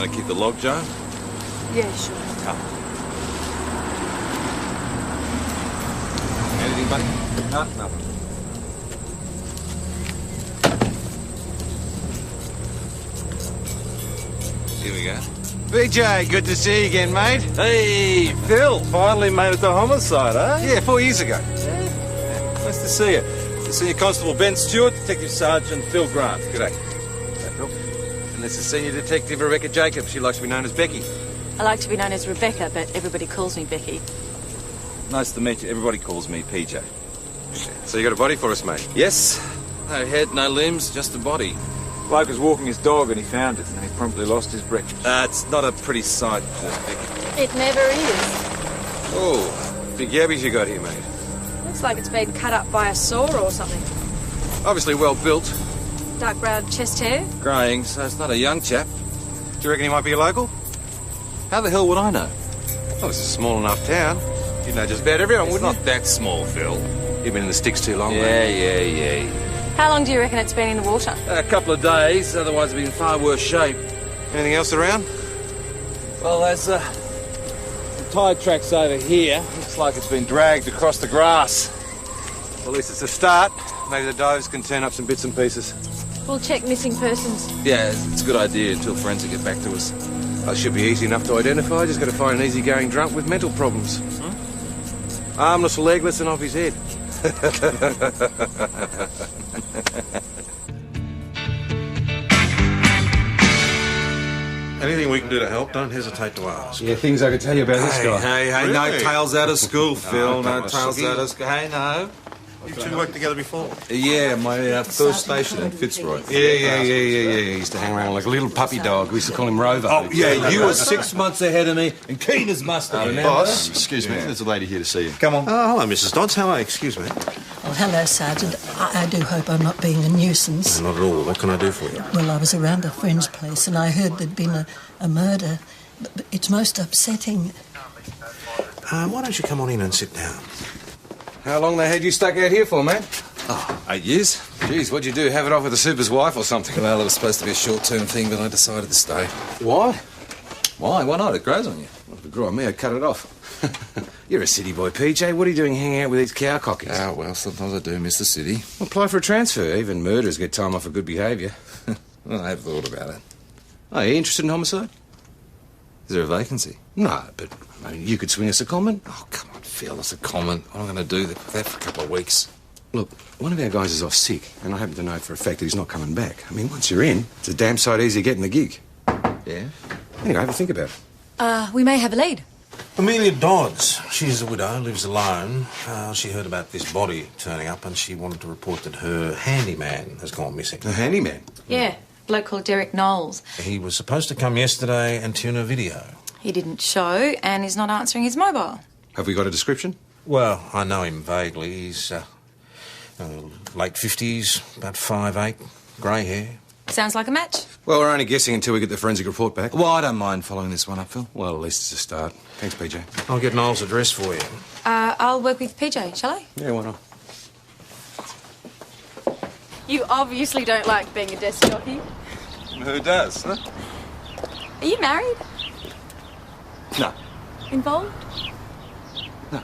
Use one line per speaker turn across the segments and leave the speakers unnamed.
Want to keep the log, Joan?
Yeah, sure.
Come. Anything, buddy? No, nothing. Here we go.
BJ, good to see you again, mate.
Hey, Phil. Finally made it to homicide, eh?
Yeah, 4 years ago.
Nice to see you. Senior Constable Ben Stewart, Detective Sergeant Phil Grant. G'day.
Hey, Phil. And this is Senior Detective Rebecca Jacobs. She likes to be known as Becky.
I like to be known as Rebecca, but everybody calls me Becky.
Nice to meet you. Everybody calls me PJ.
So you got a body for us, mate?
Yes. No head, no limbs, just a body.
Bloke was walking his dog and he found it, and he promptly lost his breath.
It's not a pretty sight, Becky.
It never is.
Oh, big yabbies you got here, mate.
Looks like it's been cut up by a saw or something.
Obviously well built.
Dark brown chest hair.
Greying, so it's not a young chap.
Do you reckon he might be a local?
How the hell would I know?
Oh, it's a small enough town. You'd know just about everyone,
It's
wouldn't
not that small, Phil.
you? You've been in the sticks too long, mate.
Yeah.
How long do you reckon it's been in the water?
A couple of days, otherwise it'd be in far worse shape.
Anything else around?
Well, there's the tide tracks over here. Looks like it's been dragged across the grass.
Well, at least it's a start. Maybe the divers can turn up some bits and pieces.
We'll check missing persons.
Yeah, it's a good idea until forensic get back to us.
That should be easy enough to identify. Just got to find an easygoing drunk with mental problems. Armless, legless, and off his head.
Anything we can do to help, don't hesitate to ask.
Yeah, things I could tell you about this guy.
Hey,
No
really?
tails out of school, Phil.
Oh,
No
come on,
tails
Suki.
out of school. Hey, no.
You two worked together before?
Yeah, my first station in Fitzroy.
Yeah. He used to hang around like a little puppy dog. We used to call him Rover.
Oh, yeah, you were 6 months ahead of me and keen as mustard.
Boss?
Excuse me, there's a lady here to see you.
Come on.
Oh, hello, Mrs. Dodds. How are you? Excuse me.
Oh, hello, Sergeant. I do hope I'm not being a nuisance.
Not at all. What can I do for you?
Well, I was around a friend's place and I heard there'd been a murder. But it's most upsetting.
Why don't you come on in and sit down?
How long they had you stuck out here for, mate?
Oh, 8 years?
Jeez, what'd you do? Have it off with the super's wife or something?
Well, it was supposed to be a short-term thing, but I decided to stay.
What?
Why? Why not? It grows on you.
Well, if it grew on me, I'd cut it off. You're a city boy, PJ. What are you doing hanging out with these cowcockies?
Ah, well, sometimes I do miss the city.
Apply for a transfer. Even murderers get time off for good behaviour.
Well, I have thought about it.
Oh, you interested in homicide?
Is there a vacancy?
No, but I mean, you could swing us a comment.
Oh, come on, Phil, it's a comment. What am I going to do that for a couple of weeks?
Look, one of our guys is off sick, and I happen to know for a fact that he's not coming back. I mean, once you're in, it's a damn sight easier getting the gig.
Yeah?
Anyway, have a think about it.
We may have a lead.
Amelia Dodds. She's a widow, lives alone. She heard about this body turning up and she wanted to report that her handyman has gone missing.
A handyman.
Yeah, bloke called Derek Knowles.
He was supposed to come yesterday and tune a video.
He didn't show and is not answering his mobile.
Have we got a description?
Well, I know him vaguely. He's late 50s, about 5'8", grey hair.
Sounds like a match.
Well, we're only guessing until we get the forensic report back.
Well, I don't mind following this one up, Phil.
Well, at least it's a start. Thanks, PJ.
I'll get Noel's address for you.
I'll work with PJ, shall I?
Yeah, why not?
You obviously don't like being a desk jockey.
Who does, huh?
Are you married?
No.
Involved?
No.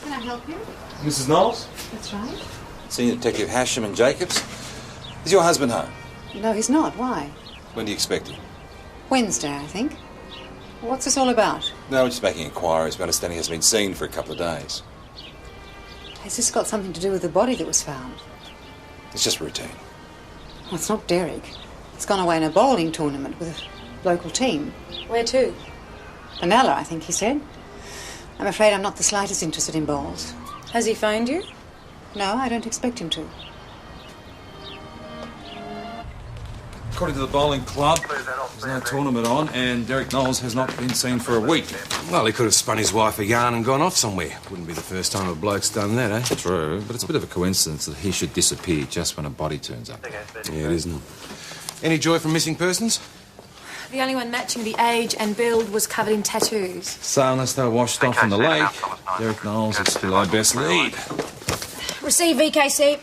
Can I help you?
Mrs. Knowles?
That's right.
Senior Detective Hasham and Jacobs. Is your husband home?
No, he's not. Why?
When do you expect him?
Wednesday, I think. What's this all about?
No, we're just making inquiries. My understanding has been seen for a couple of days.
Has this got something to do with the body that was found?
It's just routine.
Well, it's not Derek. He's gone away in a bowling tournament with a local team.
Where to?
Vanilla, I think he said. I'm afraid I'm not the slightest interested in bowls.
Has he phoned you?
No, I don't expect him to.
According to the bowling club, there's no tournament on, and Derek Knowles has not been seen for a week.
Well, he could have spun his wife a yarn and gone off somewhere. Wouldn't be the first time a bloke's done that, eh?
True, but it's a bit of a coincidence that he should disappear just when a body turns up.
Yeah, it isn't. Any joy from missing persons?
The only one matching the age and build was covered in tattoos.
So unless they were washed off in the lake, Derek Knowles is still our best lead.
Receive VKC.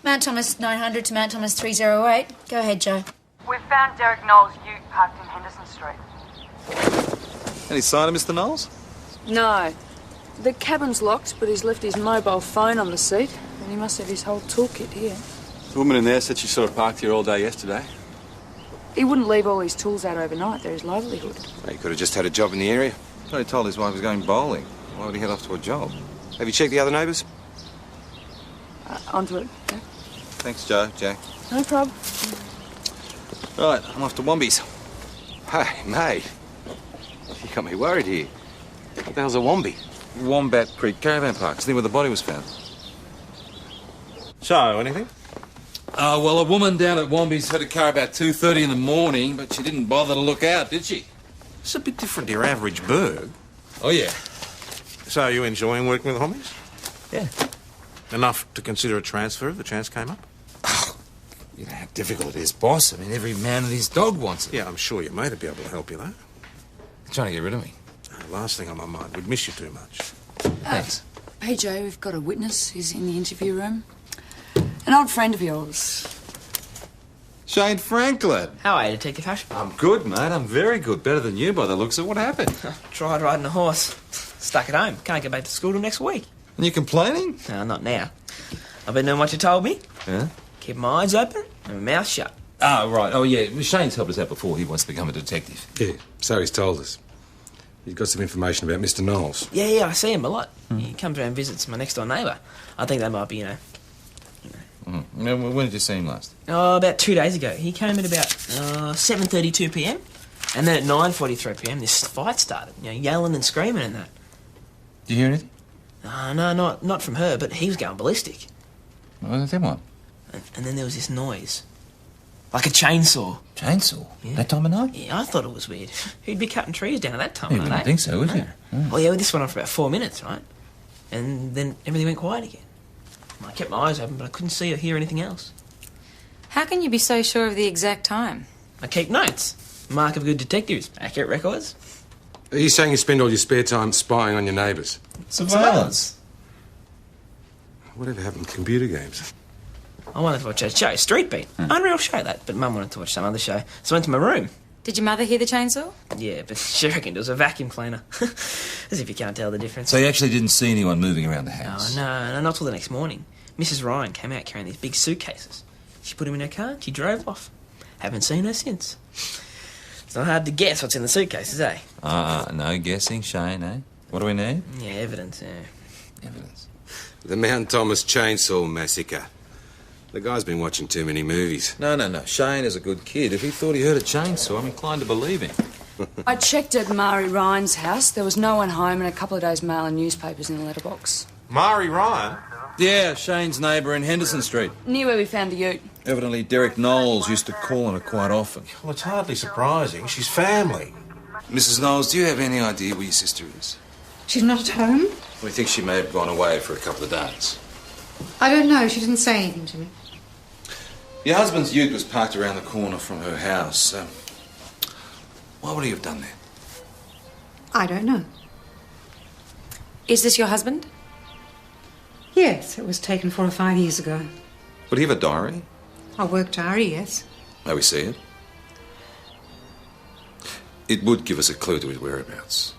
Mount Thomas 900 to Mount Thomas 308. Go ahead, Joe.
We've found Derek Knowles' ute parked in Henderson Street.
Any sign of Mr. Knowles?
No. The cabin's locked, but he's left his mobile phone on the seat, and he must have his whole toolkit here.
The woman in there said she saw her parked here all day yesterday.
He wouldn't leave all his tools out overnight. They're his livelihood.
He could have just had a job in the area.
He told his wife he was going bowling. Why would he head off to a job?
Have you checked the other neighbours?
Onto it. Yeah.
Thanks, Joe, Jack.
No problem.
Right, I'm off to Wombies.
Hey, mate. You got me worried here. What the hell's a wombi?
Wombat Creek Caravan Park. It's near where the body was found.
So, anything?
Well, a woman down at Wombies heard a car about 2:30 in the morning, but she didn't bother to look out, did she?
It's a bit different to your average burg.
Oh, yeah.
So, are you enjoying working with Hommies?
Yeah.
Enough to consider a transfer if the chance came up?
Oh, you know how difficult it is, boss. I mean, every man and his dog wants it.
Yeah, I'm sure your mate would be able to help you, though.
You're trying to get rid of me.
Last thing on my mind, we'd miss you too much.
Thanks.
Hey, Joe, we've got a witness. He's in the interview room. An old friend of yours.
Shane Franklin.
How are you, Detective Hush?
I'm good, mate. I'm very good. Better than you by the looks of it. What happened?
Tried riding a horse. Stuck at home. Can't get back to school till next week.
And you complaining?
No, not now. I've been doing what you told me.
Yeah?
Keep my eyes open and my mouth shut.
Oh, right. Oh, yeah. Shane's helped us out before. He wants to become a detective.
Yeah, so he's told us. He's got some information about Mr. Knowles.
Yeah, I see him a lot. He comes around and visits my next door neighbour. I think that might be,
When did you see him last?
Oh, about 2 days ago. He came at about 7:32 p.m. And then at 9:43 p.m. this fight started. Yelling and screaming and that.
Did you hear anything?
No, not from her, but he was going ballistic.
Well, then what?
And then there was this noise. Like a chainsaw.
Chainsaw?
Yeah.
That time of night?
Yeah, I thought it was weird. Who'd be cutting trees down at that time
You
of night?
wouldn't think so, would you?
Well, yeah, this went on for about 4 minutes, right? And then everything went quiet again. I kept my eyes open, but I couldn't see or hear anything else.
How can you be so sure of the exact time?
I keep notes. Mark of good detectives. Accurate records.
Are you saying you spend all your spare time spying on your neighbours?
Surveillance.
Whatever happened to computer games?
I wanted to watch that show, Street Beat. Unreal show, that, but Mum wanted to watch some other show. So I went to my room.
Did your mother hear the chainsaw?
Yeah, but she reckoned it was a vacuum cleaner. As if you can't tell the difference.
So you actually didn't see anyone moving around the house?
No, not till the next morning. Mrs. Ryan came out carrying these big suitcases. She put them in her car and she drove off. Haven't seen her since. It's not hard to guess what's in the suitcases, eh?
No guessing, Shane, eh? What do we need?
Yeah, evidence, yeah.
Evidence.
The Mount Thomas Chainsaw Massacre. The guy's been watching too many movies.
No. Shane is a good kid. If he thought he heard a chainsaw, I'm inclined to believe him.
I checked at Mari Ryan's house. There was no one home and a couple of days' mail and newspapers in the letterbox.
Mari Ryan?
Yeah, Shane's neighbour in Henderson Street.
Near where we found the ute.
Evidently, Derek Knowles used to call on her quite often.
Well, it's hardly surprising. She's family.
Mrs. Knowles, do you have any idea where your sister is?
She's not at home?
We think she may have gone away for a couple of days.
I don't know. She didn't say anything to me.
Your husband's ute was parked around the corner from her house. Why would he have done that?
I don't know.
Is this your husband?
Yes, it was taken 4 or 5 years ago.
Would he have a diary?
A work diary, yes.
May we see it? It would give us a clue to his whereabouts.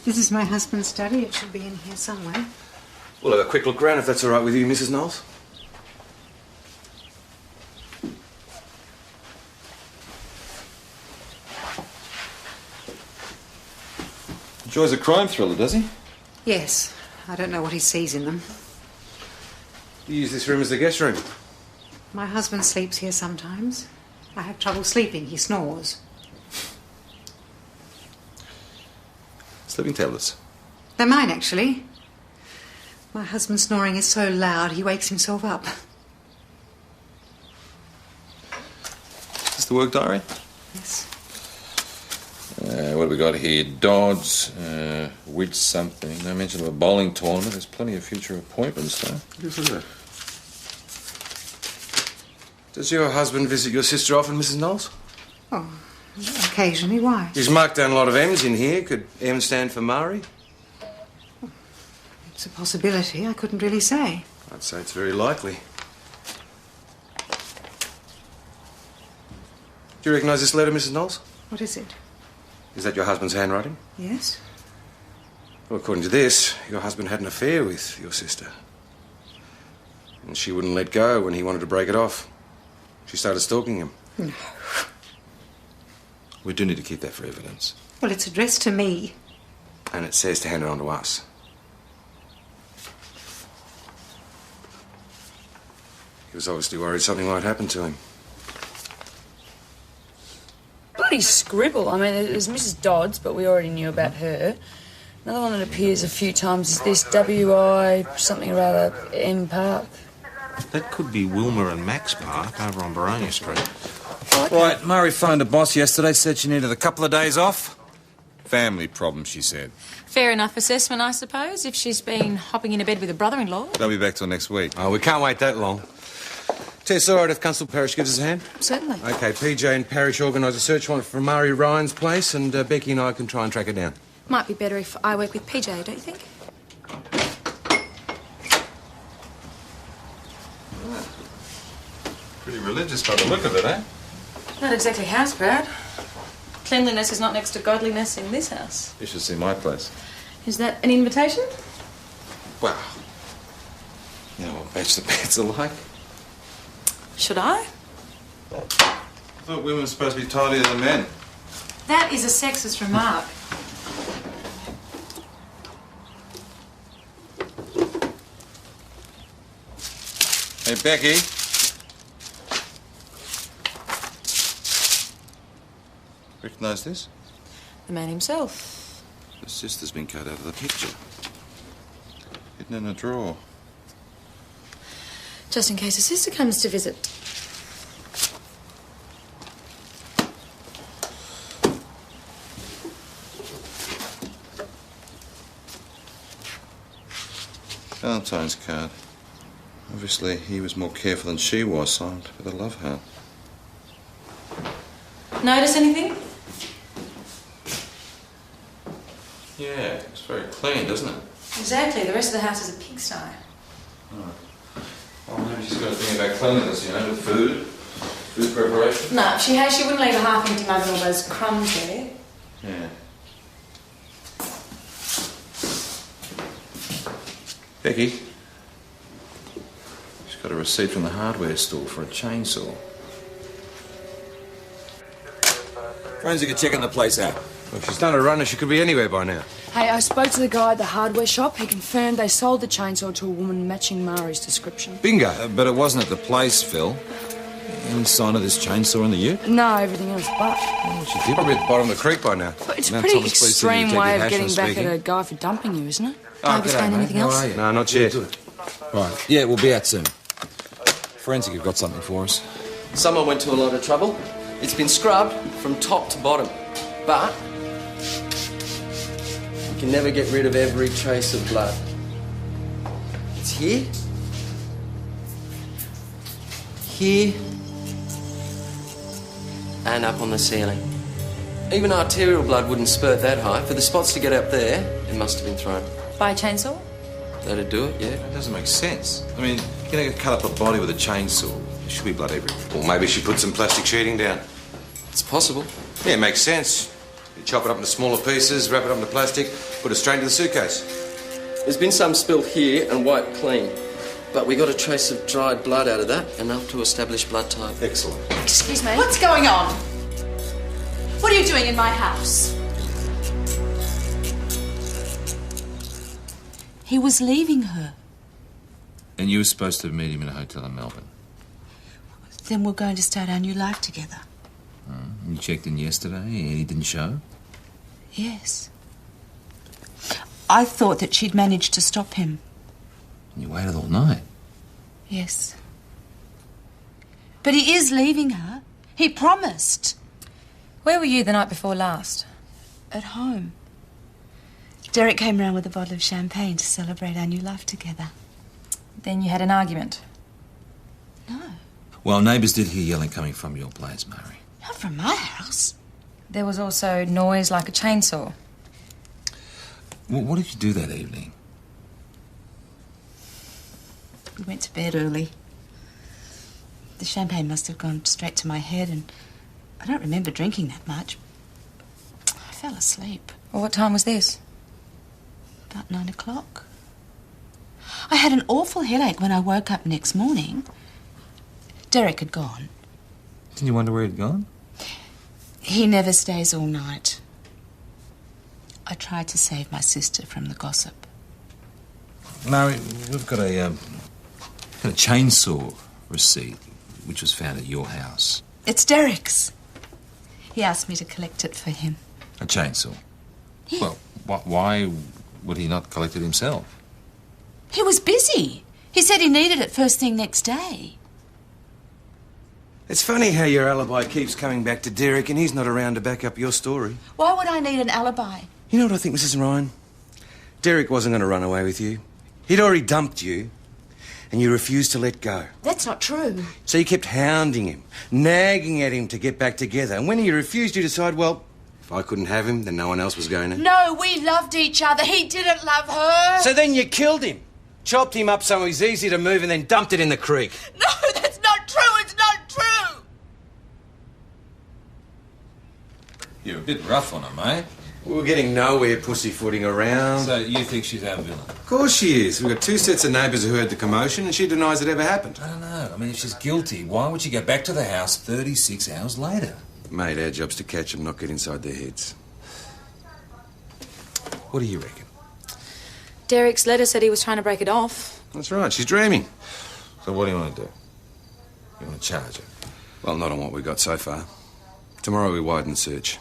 This is my husband's study. It should be in here somewhere.
We'll have a quick look round if that's all right with you, Mrs. Knowles.
Enjoys a crime thriller, does he?
Yes. I don't know what he sees in them.
You use this room as the guest room.
My husband sleeps here sometimes. I have trouble sleeping. He snores.
Sleeping tablets.
They're mine, actually. My husband's snoring is so loud, he wakes himself up.
Is this the work diary?
Yes.
What have we got here? Dodds, Widge something. No mention of a bowling tournament. There's plenty of future appointments, though.
Look at that. Does your husband visit your sister often, Mrs. Knowles?
Oh, Occasionally, why?
He's marked down a lot of M's in here. Could M stand for Murray?
It's a possibility. I couldn't really say.
I'd say it's very likely. Do you recognise this letter, Mrs. Knowles?
What is it?
Is that your husband's handwriting?
Yes.
Well, according to this, your husband had an affair with your sister. And she wouldn't let go when he wanted to break it off. She started stalking him.
No.
We do need to keep that for evidence.
Well, it's addressed to me.
And it says to hand it on to us. He was obviously worried something might happen to him.
Bloody scribble. I mean, there's Mrs. Dodds, but we already knew about her. Another one that appears a few times is this W.I. something or other, M Park.
That could be Wilma and Max Park over on Baronia Street.
Right, Murray phoned the boss yesterday, said she needed a couple of days off. Family problem, she said.
Fair enough assessment, I suppose, if she's been hopping into bed with a brother-in-law.
They'll be back till next week.
Oh, we can't wait that long. Tess, all right if Constable Parrish gives us a hand?
Certainly.
OK, PJ and Parrish organise a search warrant for Murray Ryan's place, and Becky and I can try and track her down.
Might be better if I work with PJ, don't you think?
Pretty religious by the look of it, eh?
Not exactly house proud. Cleanliness is not next to godliness in this house.
You should see my place.
Is that an invitation?
Wow. You know what bachelor beds are like?
Should I?
I thought women were supposed to be tidier than men.
That is a sexist remark.
Hey, Becky. Recognise this?
The man himself.
The sister's been cut out of the picture. Hidden in a drawer.
Just in case a sister comes to visit.
Valentine's card. Obviously, he was more careful than she was, signed with a love heart.
Notice anything?
Yeah, it's very clean, doesn't it?
Exactly. The rest of the house is a pigsty.
Well, maybe she's got a thing about cleanliness, you know, with food preparation.
No, if she has, she wouldn't leave a half-empty mug and all those crumbs there.
Yeah. Becky, she's got a receipt from the hardware store for a chainsaw.
Forensic are checking the place out.
Well, if she's done a runner, she could be anywhere by now.
Hey, I spoke to the guy at the hardware shop. He confirmed they sold the chainsaw to a woman matching Mari's description.
Bingo.
But it wasn't at the place, Phil. Any sign of this chainsaw in the ute?
No, everything else but.
She did probably at the bottom of the creek by now.
But it's a
Now,
pretty
Thomas, please see
extreme
Detective
way of
Hashman
getting back
speaking.
at a guy for dumping you, isn't it?
Can I explain anything else?
No, not yet.
Right. Yeah, we'll be out soon. Forensic have got something for us.
Someone went to a lot of trouble. It's been scrubbed from top to bottom. But you can never get rid of every trace of blood. It's here, here, and up on the ceiling. Even arterial blood wouldn't spurt that high. For the spots to get up there, it must have been thrown.
By a chainsaw?
That'd do it, yeah.
That doesn't make sense. I mean, you're going to cut up a body with a chainsaw. There should be blood everywhere.
Or maybe she put some plastic sheeting down.
It's possible.
Yeah, it makes sense. You chop it up into smaller pieces, wrap it up into plastic, put it straight into the suitcase.
There's been some spilled here and wiped clean. But we got a trace of dried blood out of that, enough to establish blood type.
Excellent.
Excuse me?
What's going on? What are you doing in my house?
He was leaving her.
And you were supposed to meet him in a hotel in Melbourne.
Then we're going to start our new life together.
You checked in yesterday and he didn't show?
Yes. I thought that she'd managed to stop him.
And you waited all night?
Yes. But he is leaving her. He promised.
Where were you the night before last?
At home. Derek came round with a bottle of champagne to celebrate our new life together.
Then you had an argument?
No.
Well, neighbours did hear yelling coming from your place, Mary.
Not from my house. There was also noise like a chainsaw.
What did you do that evening?
We went to bed early. The champagne must have gone straight to my head, and I don't remember drinking that much. I fell asleep.
Well, what time was this?
About 9 o'clock. I had an awful headache when I woke up next morning. Derek had gone.
Didn't you wonder where he'd gone?
He never stays all night. I tried to save my sister from the gossip.
No, we've got a chainsaw receipt, which was found at your house.
It's Derek's. He asked me to collect it for him.
A chainsaw?
Yeah.
Well, why would he not collect it himself?
He was busy. He said he needed it first thing next day.
It's funny how your alibi keeps coming back to Derek and he's not around to back up your story.
Why would I need an alibi?
You know what I think, Mrs. Ryan? Derek wasn't going to run away with you. He'd already dumped you, and you refused to let go.
That's not true.
So you kept hounding him, nagging at him to get back together. And when he refused, you decided, well, if I couldn't have him, then no one else was going to.
No, we loved each other. He didn't love her.
So then you killed him, chopped him up so he was easy to move, and then dumped it in the creek.
No, that's not true. It's not true.
You're a bit rough on her, mate.
We were getting nowhere pussyfooting around.
So you think she's our villain?
Of course she is. We've got two sets of neighbours who heard the commotion and she denies it ever happened.
I don't know. I mean, if she's guilty, why would she go back to the house 36 hours later?
Mate, our job's to catch them, not get inside their heads.
What do you reckon?
Derek's letter said he was trying to break it off.
That's right, she's dreaming.
So what do you want to do? You want to charge her?
Well, not on what we got so far. Tomorrow we widen the search.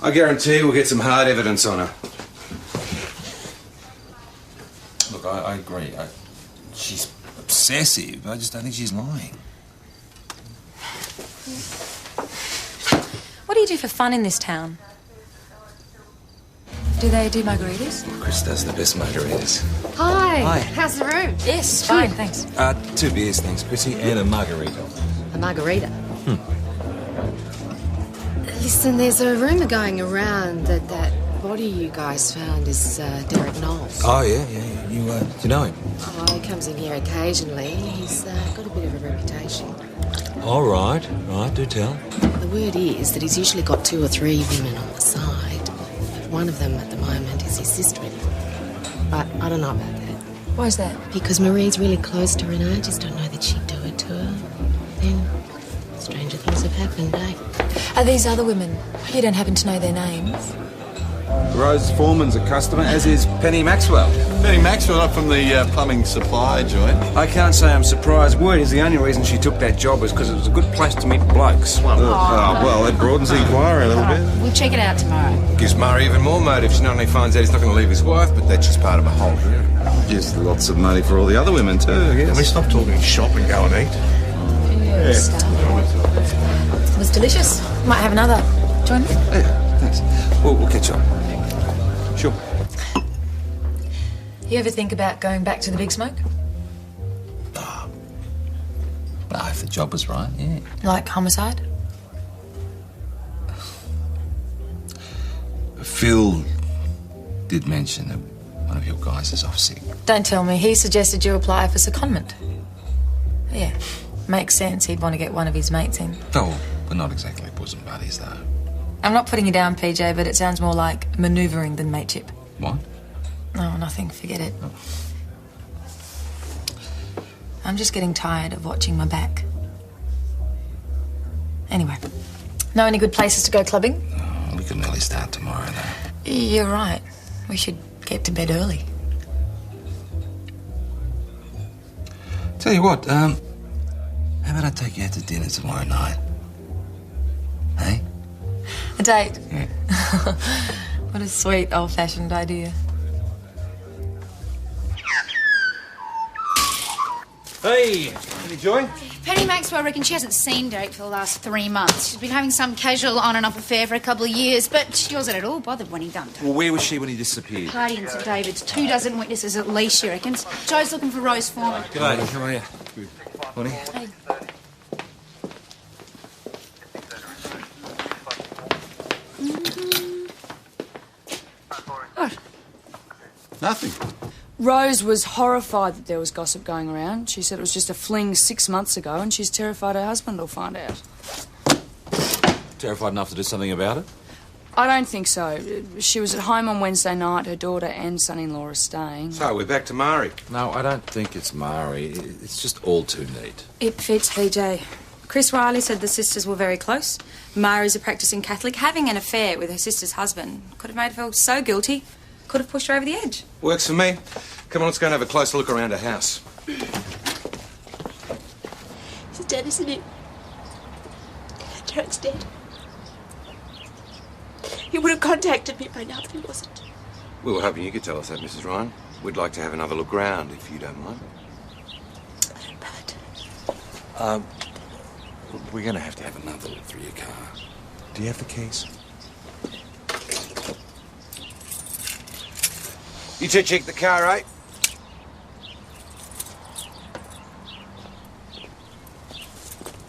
I guarantee we'll get some hard evidence on her.
Look, I agree. She's obsessive. I just don't think she's lying.
What do you do for fun in this town? Do they do margaritas?
Chris does the best margaritas.
Hi.
Hi.
How's the room?
Yes, fine, thanks.
2 beers, thanks, Chrissy, and a margarita.
A margarita? Listen, there's a rumour going around that body you guys found is Derek Knowles.
Oh, yeah. You know him?
Oh, he comes in here occasionally. He's got a bit of a reputation.
All right, do tell.
The word is that he's usually got 2 or 3 women on the side. One of them at the moment is his sister-in-law. But I don't know about that.
Why is that?
Because Marie's really close to her and I just don't know that she'd do it to her. Then stranger things have happened, eh?
Are these other women? You don't happen to know their names?
Rose Foreman's a customer, as is Penny Maxwell.
Penny Maxwell up from the plumbing supply joint.
I can't say I'm surprised. Word is the only reason she took that job was because it was a good place to meet blokes.
Well, it broadens the inquiry a little bit.
We'll check it out tomorrow.
Gives Murray even more motive. She not only finds out he's not going to leave his wife, but that's just part of a whole.
Gives lots of money for all the other women too, I guess.
Can we stop talking shop and go and eat?
It was delicious. Might have another. Join me?
Yeah, thanks. We'll catch up. Sure.
You ever think about going back to the Big Smoke?
Well, if the job was right, yeah.
Like homicide?
Phil did mention that one of your guys is off sick.
Don't tell me. He suggested you apply for secondment. Yeah. Makes sense. He'd want to get one of his mates in.
Oh, we're not exactly bosom buddies, though.
I'm not putting you down, PJ, but it sounds more like manoeuvring than mateship.
What?
No, nothing. Forget it.
Oh.
I'm just getting tired of watching my back. Anyway, know any good places to go clubbing?
Oh, we can early start tomorrow, though.
You're right. We should get to bed early.
Tell you what, how about I take you out to dinner tomorrow night? Hey?
A date?
Yeah.
What a sweet, old-fashioned idea.
Hey, any joy?
Penny Maxwell reckons she hasn't seen Derek for the last 3 months. She's been having some casual on and off affair for a couple of years, but she wasn't at all bothered when he dumped her.
Well, where was she when he disappeared?
Party in St David's. 2 dozen witnesses at least, she reckons. Joe's looking for Rose Foreman.
G'day, how are you? Good. Morning.
Hey.
What?
Nothing.
Rose was horrified that there was gossip going around. She said it was just a fling 6 months ago, and she's terrified her husband will find out.
Terrified enough to do something about it?
I don't think so. She was at home on Wednesday night. Her daughter and son-in-law are staying.
So, we're back to Mari.
No, I don't think it's Mari. It's just all too neat.
It fits, PJ. Chris Riley said the sisters were very close. Mari's a practising Catholic. Having an affair with her sister's husband could have made her feel so guilty. Could have pushed her over the edge.
Works for me. Come on, let's go and have a closer look around her house.
He's dead, isn't he? Derek's dead. He would have contacted me by now, but he wasn't.
We were hoping you could tell us that, Mrs. Ryan. We'd like to have another look round, if you don't mind.
We're going to have another look through your car. Do you have the keys?
You two check the car, eh?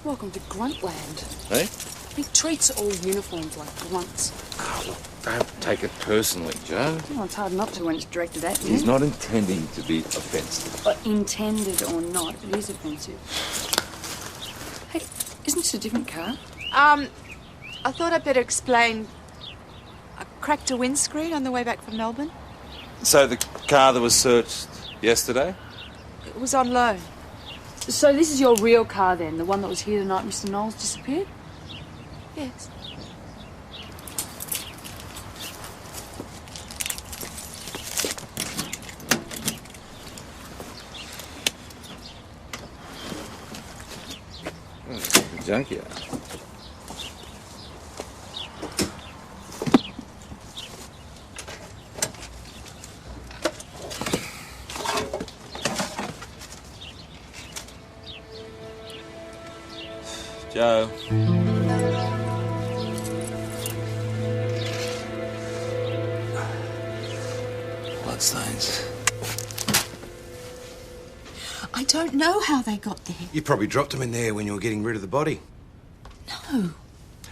Welcome to Gruntland.
Eh?
He treats all uniforms like grunts.
Oh, look, don't take it personally, Joe.
Well, it's hard not to when it's directed at you.
He's not intending to be offensive.
But intended or not, it is offensive. Hey, isn't this a different car?
I thought I'd better explain. I cracked a windscreen on the way back from Melbourne.
So the car that was searched yesterday?
It was on loan.
So this is your real car then, the one that was here the night Mr. Knowles disappeared?
Yes.
Junkyard.
Joe.
Bloodstains.
I don't know how they got there.
You probably dropped them in there when you were getting rid of the body.
No.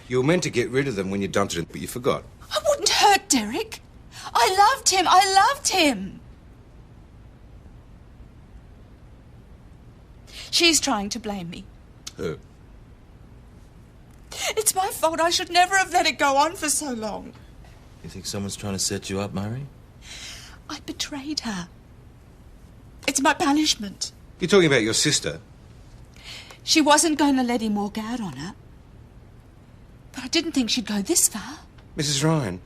You were meant to get rid of them when you dumped it, but you forgot.
I wouldn't hurt Derek. I loved him. I loved him. She's trying to blame me.
Who?
It's my fault. I should never have let it go on for so long.
You think someone's trying to set you up, Murray?
I betrayed her. It's my punishment.
You're talking about your sister?
She wasn't going to let him walk out on her. But I didn't think she'd go this far.
Mrs. Ryan,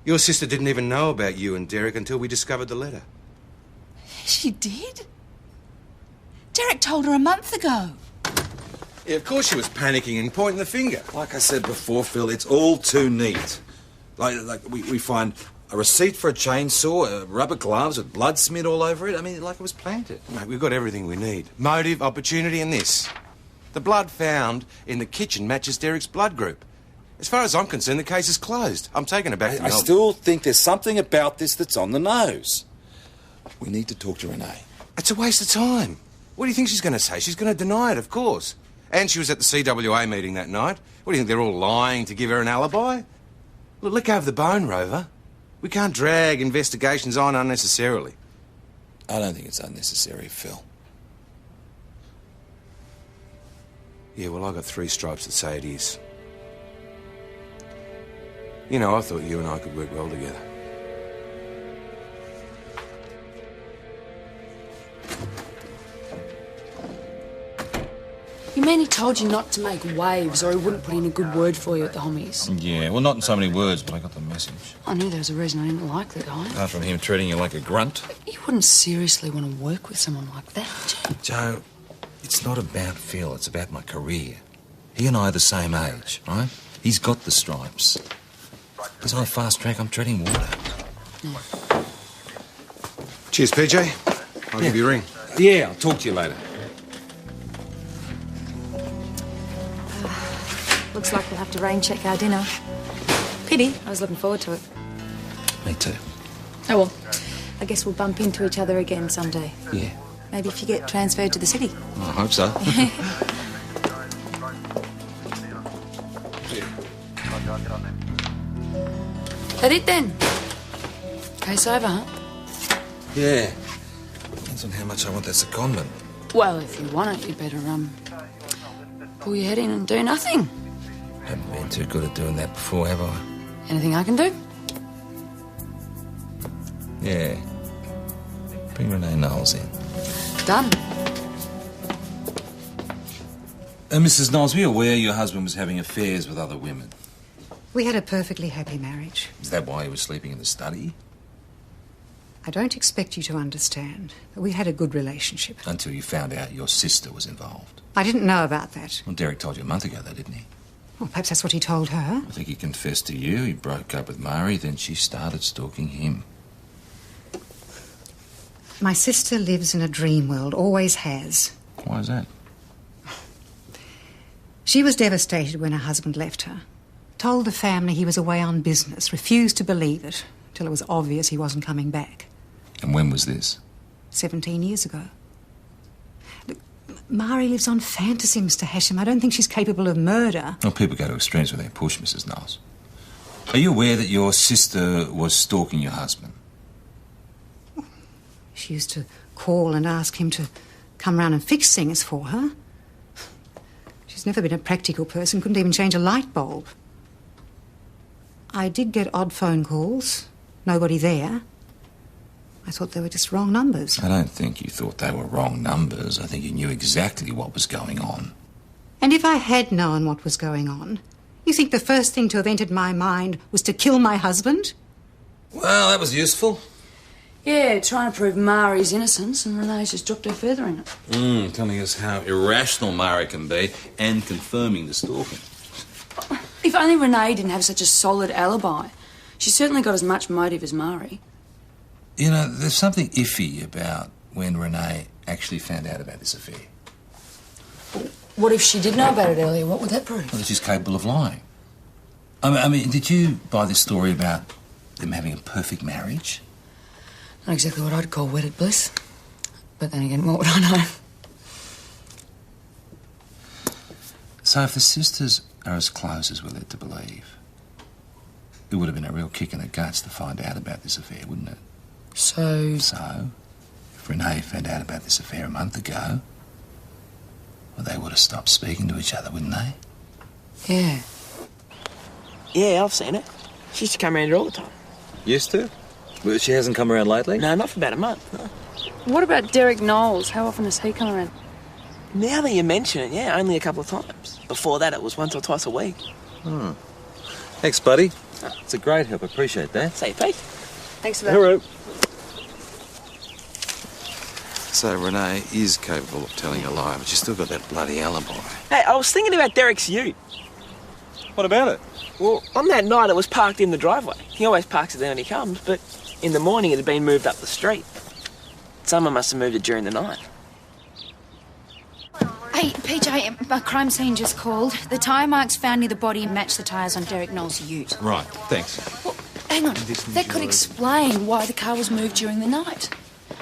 your sister didn't even know about you and Derek until we discovered the letter.
She did? Derek told her a month ago.
Yeah, of course she was panicking and pointing the finger.
Like I said before, Phil, it's all too neat. Like we find a receipt for a chainsaw, rubber gloves with blood smeared all over it. I mean, like it was planted.
Mate, we've got everything we need. Motive, opportunity, and this. The blood found in the kitchen matches Derek's blood group. As far as I'm concerned, the case is closed. I'm taking it back to
I still think there's something about this that's on the nose. We need to talk to Renee.
It's a waste of time. What do you think she's going to say? She's going to deny it, of course. And she was at the CWA meeting that night. What do you think, they're all lying to give her an alibi? Look, let go of the bone, Rover. We can't drag investigations on unnecessarily.
I don't think it's unnecessary, Phil.
Yeah, well, I got 3 stripes that say it is. You know, I thought you and I could work well together.
You mean he told you not to make waves or he wouldn't put in a good word for you at the hommies?
Yeah, well, not in so many words, but I got the message.
I knew there was a reason I didn't like the guy.
Apart from him treating you like a grunt.
You wouldn't seriously want to work with someone like that.
Joe, it's not about Phil, it's about my career. He and I are the same age, right? He's got the stripes. He's on a fast track, I'm treading water.
Yeah.
Cheers, PJ. I'll give you a ring.
Yeah, I'll talk to you later.
Looks like we'll have to rain check our dinner. Pity, I was looking forward to it.
Me too.
Oh well, I guess we'll bump into each other again someday.
Yeah.
Maybe if you get transferred to the city.
I hope so.
That it then? Case over, huh?
Yeah. Depends on how much I want that secondment.
Well, if you want it, you'd better, pull your head in and do nothing.
Haven't been too good at doing that before, have I?
Anything I can do?
Yeah. Bring Renee Knowles in.
Done.
Mrs. Knowles, were you aware your husband was having affairs with other women?
We had a perfectly happy marriage.
Is that why he was sleeping in the study?
I don't expect you to understand, but we had a good relationship.
Until you found out your sister was involved.
I didn't know about that.
Well, Derek told you a month ago, though, didn't he?
Well, perhaps that's what he told her.
I think he confessed to you. He broke up with Murray, then she started stalking him.
My sister lives in a dream world, always has.
Why is that?
She was devastated when her husband left her. Told the family he was away on business, refused to believe it, till it was obvious he wasn't coming back.
And when was this?
17 years ago. Look, Mari lives on fantasy, Mr. Hasham. I don't think she's capable of murder.
Well, people go to extremes when they push, Mrs. Knowles. Are you aware that your sister was stalking your husband?
She used to call and ask him to come round and fix things for her. She's never been a practical person, couldn't even change a light bulb. I did get odd phone calls. Nobody there. I thought they were just wrong numbers.
I don't think you thought they were wrong numbers. I think you knew exactly what was going on.
And if I had known what was going on, you think the first thing to have entered my mind was to kill my husband?
Well, that was useful.
Yeah, trying to prove Mari's innocence, and Renee's just dropped her feather in it.
Telling us how irrational Mari can be and confirming the stalking.
If only Renee didn't have such a solid alibi. She certainly got as much motive as Mari.
You know, there's something iffy about when Renee actually found out about this affair.
What if she did know about it earlier? What would that prove?
Well, that she's capable of lying. I mean, did you buy this story about them having a perfect marriage?
Not exactly what I'd call wedded bliss. But then again, what would I know?
So if the sisters are as close as we're led to believe, it would have been a real kick in the guts to find out about this affair, wouldn't it?
So,
if Renee found out about this affair a month ago, well, they would have stopped speaking to each other, wouldn't they?
Yeah.
Yeah, I've seen it. She used to come around here all the time.
Used to? Well, she hasn't come around lately?
No, not for about a month, no.
What about Derek Knowles? How often does he come around?
Now that you mention it, yeah, only a couple of times. Before that, it was once or twice a week.
Thanks, buddy. It's a great help. Appreciate that.
Say, Pete.
Thanks for that.
Hello.
So Renee is capable of telling a lie, but she's still got that bloody alibi.
Hey, I was thinking about Derek's ute.
What about it?
Well, on that night, it was parked in the driveway. He always parks it there when he comes, but in the morning, it had been moved up the street. Someone must have moved it during the night.
Hey, PJ, a crime scene just called. The tyre marks found near the body match the tyres on Derek Knowles' ute.
Right, thanks.
Well, hang on. That could explain why the car was moved during the night.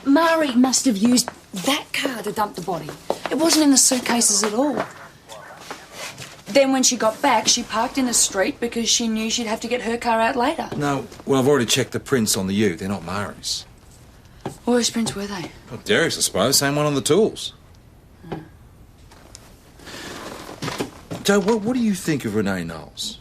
Mari must have used that car to dump the body.
It wasn't in the suitcases at all. Then when she got back, she parked in the street because she knew she'd have to get her car out later.
No, well, I've already checked the prints on the ute. They're not Mari's.
Well, whose prints were they?
Well, Derek's, I suppose. Same one on the tools. Joe, what do you think of Renee Knowles?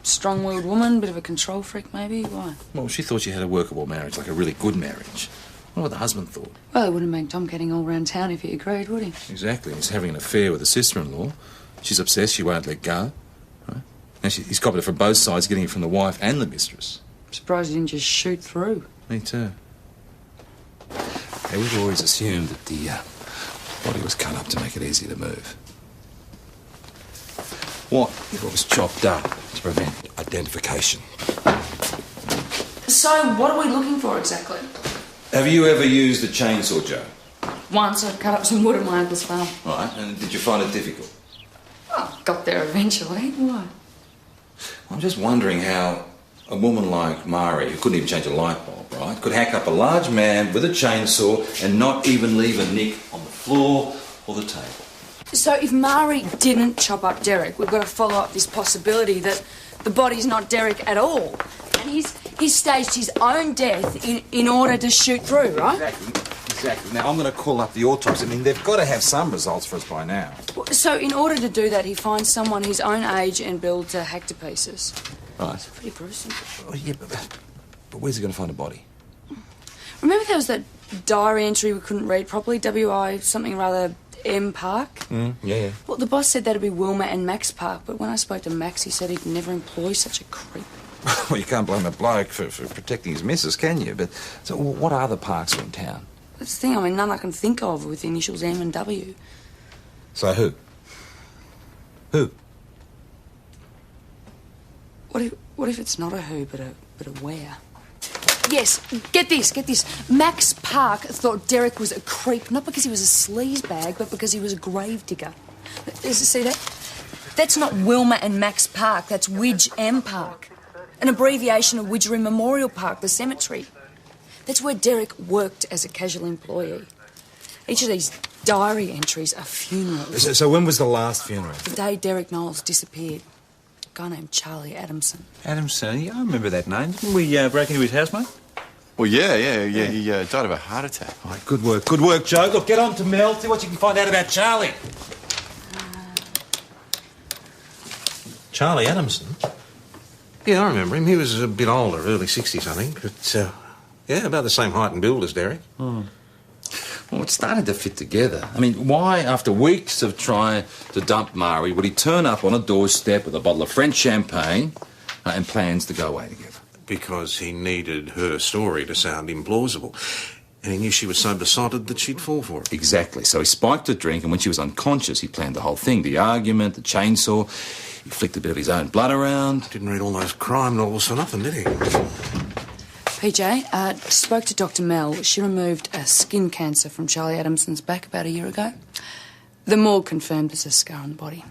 Strong-willed woman, bit of a control freak, maybe. Why?
Well, she thought she had a workable marriage, like a really good marriage. What the husband thought?
Well, it wouldn't make Tom getting all round town if he agreed, would he?
Exactly. He's having an affair with a sister-in-law. She's obsessed. She won't let go. Right? Now he's copied it from both sides, getting it from the wife and the mistress.
I'm surprised he didn't just shoot through.
Me too. Hey, we've always assumed that the body was cut up to make it easier to move. What if it was chopped up to prevent identification?
So, what are we looking for exactly?
Have you ever used a chainsaw, Joe?
Once I cut up some wood at my uncle's farm.
Right, and did you find it difficult?
Oh, got there eventually. Why?
I'm just wondering how a woman like Mari, who couldn't even change a light bulb, right, could hack up a large man with a chainsaw and not even leave a nick on the floor or the table.
So if Mari didn't chop up Derek, we've got to follow up this possibility that the body's not Derek at all. And he's staged his own death in order to shoot through, right?
Exactly. Now, I'm going to call up the autopsy. I mean, they've got to have some results for us by now.
So in order to do that, he finds someone his own age and build to hack to pieces.
Right.
Pretty gruesome.
Oh, yeah, but where's he going to find a body?
Remember there was that diary entry we couldn't read properly? WI something rather M Park?
Yeah.
Well, the boss said that'd be Wilma and Max Park, but when I spoke to Max, he said he'd never employ such a creep.
Well, you can't blame a bloke for protecting his missus, can you? But so what other parks are in town?
That's the thing, I mean, none I can think of with the initials M and W.
So who? Who?
What if it's not a who, but a where? Yes, get this. Max Park thought Derek was a creep, not because he was a sleazebag, but because he was a gravedigger. See that? That's not Wilma and Max Park, that's Widge M Park. An abbreviation of Widgery Memorial Park, the cemetery. That's where Derek worked as a casual employee. Each of these diary entries are funerals.
So when was the last funeral?
The day Derek Knowles disappeared. A guy named Charlie Adamson.
Adamson, yeah, I remember that name. Didn't we break into his house, mate?
Well, yeah. He died of a heart attack.
All right, good work, Joe. Look, get on to Mel, see what you can find out about Charlie.
Charlie Adamson? Yeah, I remember him. He was a bit older, early 60s, I think. But, yeah, about the same height and build as Derek.
Well, it started to fit together. I mean, why, after weeks of trying to dump Mari, would he turn up on a doorstep with a bottle of French champagne and plans to go away together?
Because he needed her story to sound implausible. And he knew she was so besotted that she'd fall for it.
Exactly. So he spiked a drink, and when she was unconscious, he planned the whole thing. The argument, the chainsaw. He flicked a bit of his own blood around.
Didn't read all those crime novels for nothing, did he?
PJ, spoke to Dr. Mel. She removed a skin cancer from Charlie Adamson's back about a year ago. The morgue confirmed there's a scar on the body.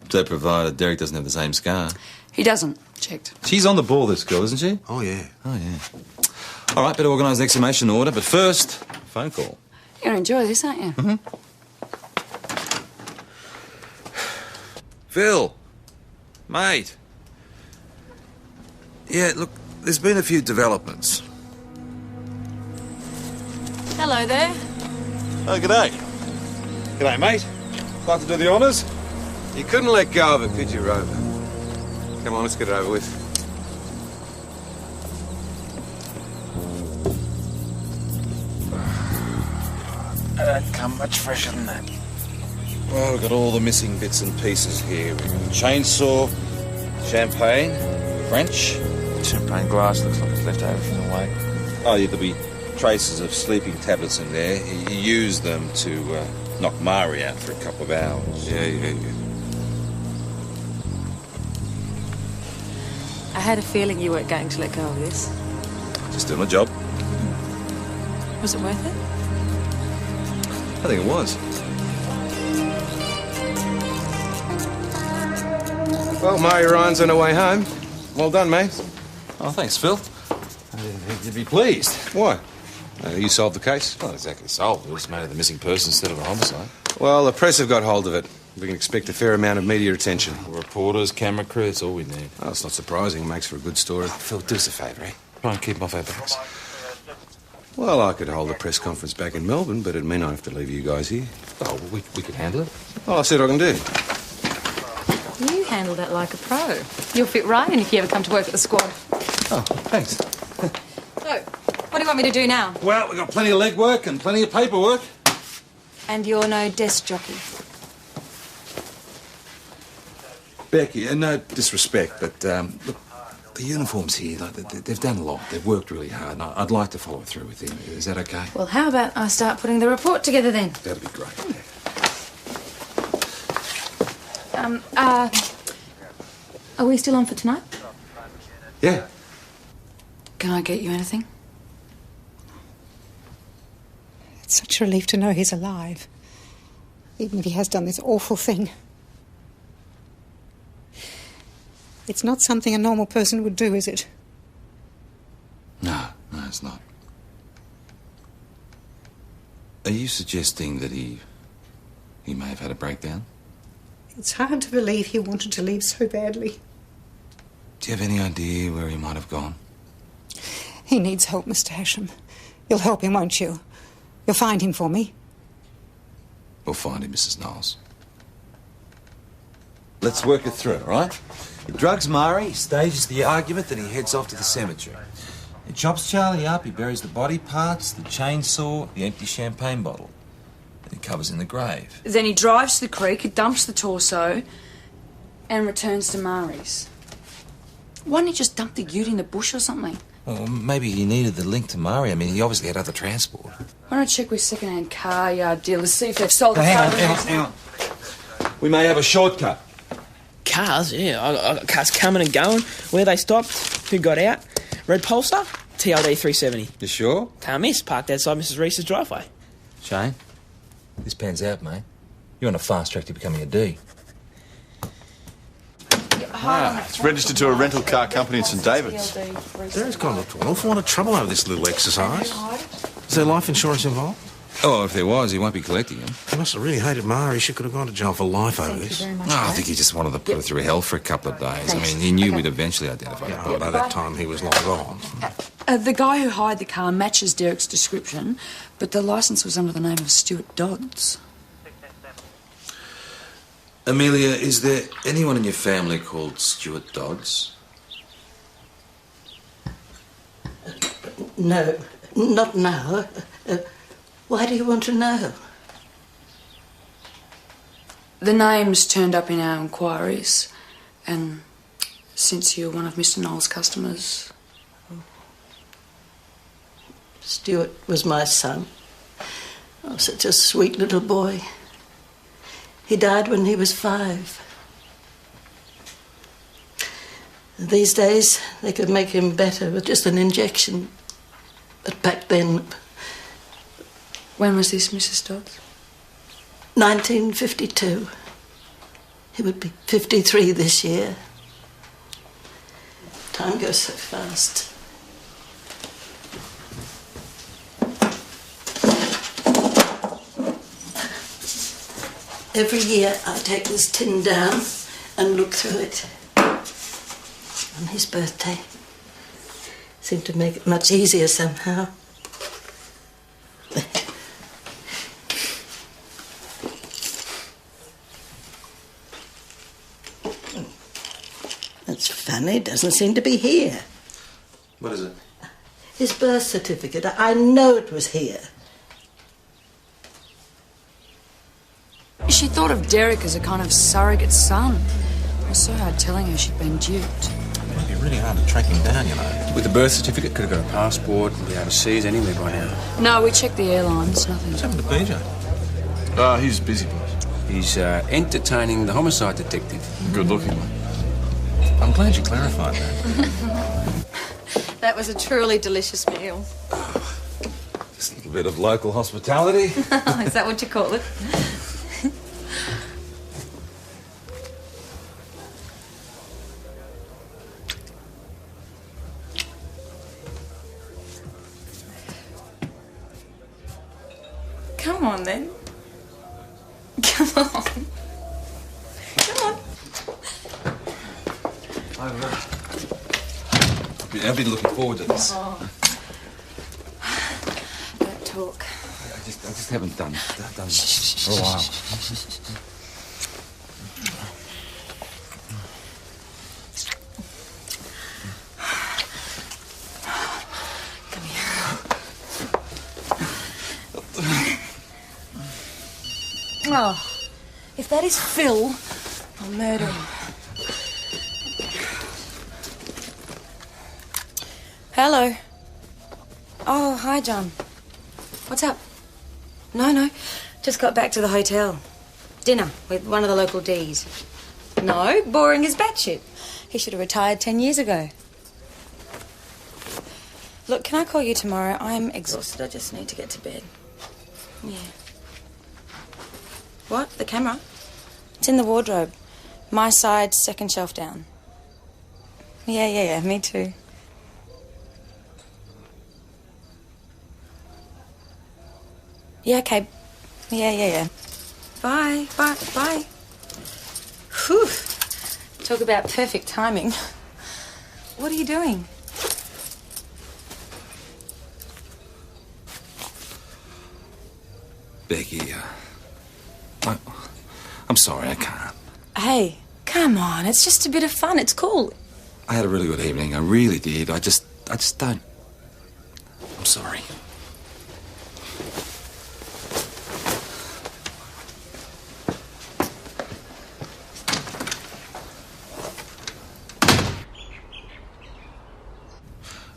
So provided Derek doesn't have the same scar.
He doesn't. Checked.
She's on the ball, this girl, isn't she?
Oh, yeah.
All right, better organise the exhumation order, but first, phone call.
You're going to enjoy this, aren't you?
Mm-hmm.
Phil. Mate. Yeah, look, there's been a few developments.
Hello there.
Oh, g'day. G'day, mate. Like to do the honours? You couldn't let go of it, could you, Rover? Come on, let's get it over with.
I don't come much fresher than that. Well, we've got all the missing bits and pieces here. We've got a chainsaw, champagne, French.
Champagne glass looks like it's left over from the wake.
Oh, yeah, there'll be traces of sleeping tablets in there. He used them to knock Mari out for a couple of hours.
Yeah.
I had a feeling you weren't going to let go of this.
Just doing my job.
Was it worth it?
I think it was.
Well, Mary Ryan's on her way home. Well done, mate.
Oh, thanks, Phil.
I didn't think you'd be pleased. Why? You solved the case?
Not exactly solved. We just made it a missing person instead of a homicide.
Well, the press have got hold of it. We can expect a fair amount of media attention.
Reporters, camera crew, that's all we need.
Oh, it's not surprising. It makes for a good story.
Phil, do us a favour, eh? Try and keep them off our backs.
Well, I could hold a press conference back in Melbourne, but it'd mean I have to leave you guys here.
Oh, well, we could handle it.
Oh, I'll see what I can do.
You handled that like a pro. You'll fit right in if you ever come to work at the squad.
Oh, thanks.
So, what do you want me to do now?
Well, we've got plenty of legwork and plenty of paperwork.
And you're no desk jockey.
Becky, no disrespect, but look, the uniforms here, they've done a lot. They've worked really hard, and I'd like to follow through with them. Is that okay?
Well, how about I start putting the report together then?
That'd be great.
Are we still on for tonight?
Yeah.
Can I get you anything?
It's such a relief to know he's alive, even if he has done this awful thing. It's not something a normal person would do, is it?
No, it's not. Are you suggesting that he may have had a breakdown?
It's hard to believe he wanted to leave so badly.
Do you have any idea where he might have gone?
He needs help, Mr. Hesham. You'll help him, won't you? You'll find him for me.
We'll find him, Mrs. Knowles. Let's work it through, all right? He drugs Mari, he stages the argument, then he heads off to the cemetery. He chops Charlie up, he buries the body parts, the chainsaw, the empty champagne bottle. Then he covers in the grave.
Then he drives to the creek, he dumps the torso, and returns to Mari's. Why didn't he just dump the ute in the bush or something?
Well, maybe he needed the link to Mari. I mean, he obviously had other transport.
Why don't I check with second-hand car yard dealers, see if they've sold the
Hang
car?
on, hang on. We may have a shortcut.
Cars, yeah. I got cars coming and going. Where they stopped, who got out. Red Polestar, TLD 370.
You sure?
Can't miss, parked outside Mrs. Reese's driveway.
Shane, this pans out, mate. You're on a fast track to becoming a D.
It's registered to a rental car company in St David's.
Derek's gone to an awful lot of trouble over this little exercise. Is there life insurance involved?
Oh, if there was, he won't be collecting him.
He must have really hated Mari. She could have gone to jail for life over this.
I think he just wanted to put her through hell for a couple of days. I mean, he knew we'd eventually identify the body.
By that time, he was long gone.
The guy who hired the car matches Derek's description, but the licence was under the name of Stuart Dodds.
Amelia, is there anyone in your family called Stuart Dodds?
No, not now. Why do you want to know?
The name's turned up in our inquiries, and since you're one of Mr. Knowles' customers...
Stuart was my son. Oh, such a sweet little boy. He died when he was 5. These days, they could make him better with just an injection. But back then...
When was this, Mrs. Dodds?
1952. He would be 53 this year. Time goes so fast. Every year I take this tin down and look through it. On his birthday. Seemed to make it much easier somehow. That's funny, doesn't seem to be here.
What is it?
His birth certificate. I know it was here.
She thought of Derek as a kind of surrogate son. It was so hard telling her she'd been duped.
It would be really hard to track him down, you know.
With a birth certificate, could have got a passport, and be overseas anywhere by now.
No, we checked the airlines, nothing.
What's happened to BJ?
He's busy, boss.
He's entertaining the homicide detective.
Good looking one.
I'm glad you clarified that.
That was a truly delicious meal.
Just a little bit of local hospitality.
Is that what you call it? Come on, then. Come on. Come on.
I've been looking forward to this.
Oh. Don't talk.
I just haven't done for a while.
Oh, if that is Phil, I'll murder him.
Hello. Oh, hi, John. What's up? No. Just got back to the hotel. Dinner with one of the local Ds. No, boring as batshit. He should have retired 10 years ago. Look, can I call you tomorrow? I'm exhausted. I just need to get to bed. Yeah. What? The camera? It's in the wardrobe. My side, second shelf down. Yeah, me too. Yeah, okay. Yeah. Bye. Whew. Talk about perfect timing. What are you doing?
Becky, I'm sorry, I can't.
Hey, come on. It's just a bit of fun. It's cool.
I had a really good evening. I really did. I just don't. I'm sorry.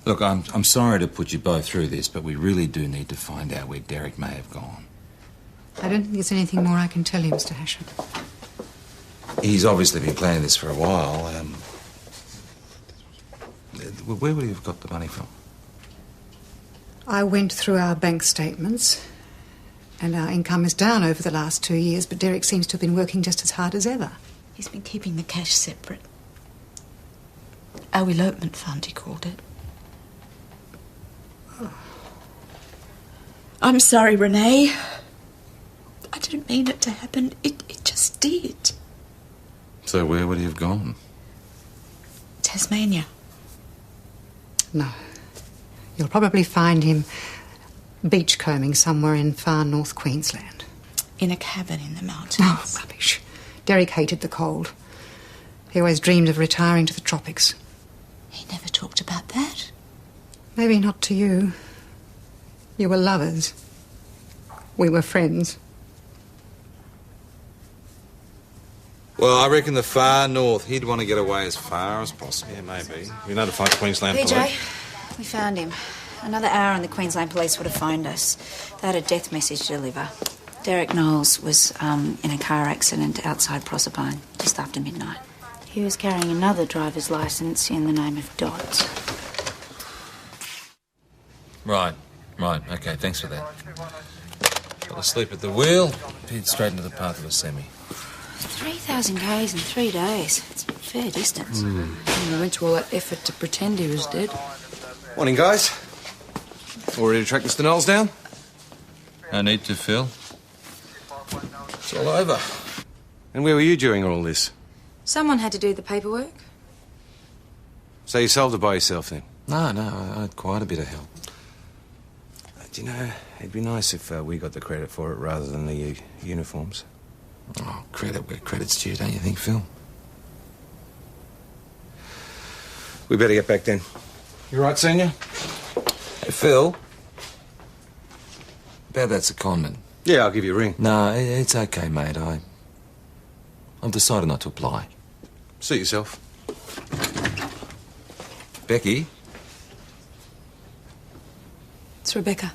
Look, I'm sorry to put you both through this, but we really do need to find out where Derek may have gone.
I don't think there's anything more I can tell you, Mr. Hashem.
He's obviously been planning this for a while. Where would he have got the money from?
I went through our bank statements, and our income is down over the last 2 years, but Derek seems to have been working just as hard as ever.
He's been keeping the cash separate. Our elopement fund, he called it. I'm sorry, Renee. I didn't mean it to happen. It just did.
So where would he have gone?
Tasmania.
No. You'll probably find him beachcombing somewhere in far north Queensland.
In a cabin in the mountains.
Oh, rubbish. Derek hated the cold. He always dreamed of retiring to the tropics.
He never talked about that.
Maybe not to you. You were lovers. We were friends.
Well, I reckon the far north. He'd want to get away as far as possible.
Yeah, maybe. We notified Queensland
PJ,
Police.
we found him. Another hour and the Queensland Police would have phoned us. They had a death message to deliver. Derek Knowles was in a car accident outside Proserpine just after midnight. He was carrying another driver's licence in the name of Dodds.
Right. Okay, thanks for that. Fell asleep at the wheel, peered straight into the path of a semi.
3,000 k's in 3 days. It's a fair distance.
I went to all that effort to pretend he was dead.
Morning, guys. All ready to track Mr. Knowles down?
No need to, Phil. It's all over.
And where were you during all this?
Someone had to do the paperwork.
So you solved it by yourself, then?
No, I had quite a bit of help.
Do you know, it'd be nice if we got the credit for it rather than the uniforms.
Oh, credit where credit's due, don't you think, Phil?
We better get back then. You right, Senior?
Hey, Phil. About that secondment.
Yeah, I'll give you a ring.
No, it's okay, mate. I've decided not to apply.
Suit yourself.
Becky?
It's Rebecca.